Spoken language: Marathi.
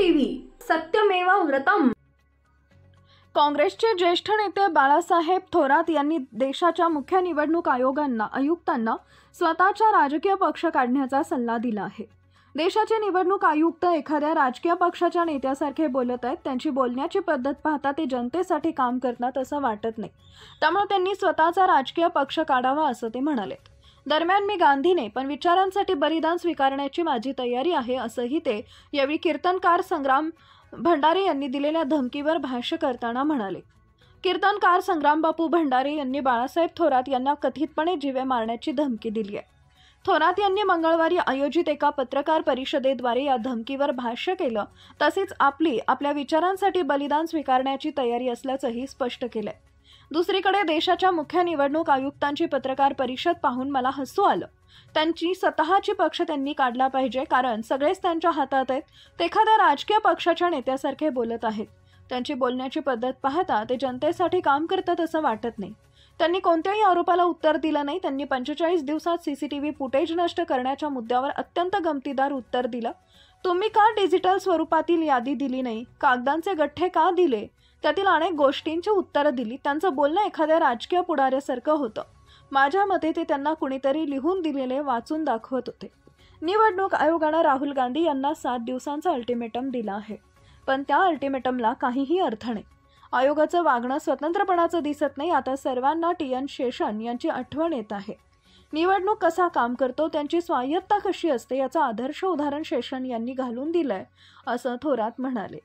टीव्ही सत्यमेव व्रतम। काँग्रेसचे ज्येष्ठ नेते बाळासाहेब थोरात यांनी देशाच्या मुख्य निवडणूक आयुक्तांना स्वतःचा राजकीय पक्ष काढण्याचा सल्ला दिला आहे। देशाचे निवडणूक आयुक्त एखाद्या राजकीय पक्षाच्या नेत्यासारखे बोलत आहेत। त्यांची बोलण्याची पद्धत पाहता ते जनतेसाठी काम करतात असं वाटत नाही। त्यामुळे त्यांनी स्वतःचा राजकीय पक्ष काढावा असं ते म्हणाले। दरम्यान मी गांधी नाही पण विचारांसाठी बलिदान स्वीकारण्याची माझी तयारी आहे असंही ते यावेळी कीर्तनकार संग्राम भंडारे यांनी दिलेल्या धमकीवर भाष्य करताना म्हणाले। कीर्तनकार संग्राम बापू भंडारे यांनी बाळासाहेब थोरात यांना कथितपणे जीवे मारण्याची धमकी दिली आहे। थोरात यांनी मंगळवारी आयोजित एका पत्रकार परिषदेद्वारे या धमकीवर भाष्य केलं। तसेच आपल्या विचारांसाठी बलिदान स्वीकारण्याची तयारी असल्याचंही स्पष्ट केलंय। दुसरीकडे देशाच्या मुख्य निवडणूक आयुक्तांची पत्रकार परिषद पाहून मला हसू आलं। त्यांची स्वतःची पक्ष त्यांनी काढला पाहिजे, कारण सगळेच त्यांच्या हातात आहेत। ते एखाद्या राजकीय पक्षाच्या नेत्यासारखे बोलत आहेत। त्यांची बोलण्याची पद्धत पाहता ते जनतेसाठी काम करतात असं वाटत नाही। त्यांनी कोणत्याही आरोपाला उत्तर दिलं नाही। त्यांनी 45 दिवसात सीसीटीव्ही फुटेज नष्ट करण्याच्या मुद्द्यावर अत्यंत गमतीदार उत्तर दिलं। तुम्ही का डिजिटल स्वरूपातील यादी दिली नाही, कागदांचे गठ्ठे का दिले, त्यातील अनेक गोष्टींची उत्तरं दिली। त्यांचं बोलणं एखाद्या राजकीय पुढाऱ्यासारखं होतं। माझ्या मते ते त्यांना कुणीतरी लिहून दिलेले वाचून दाखवत होते। निवडणूक आयोगानं राहुल गांधी यांना 7 दिवसांचा अल्टिमेटम दिला आहे, पण त्या अल्टिमेटमला काहीही अर्थ नाही। आयोगाचं वागणं स्वतंत्रपणाचं दिसत नाही। आता सर्वांना TN शेषन यांची आठवण येत आहे। निवडणूक कसा काम करतो, त्यांची स्वायत्तता कशी असते याचं आदर्श उदाहरण शेषन यांनी घालून दिलंय असं थोरात म्हणाले।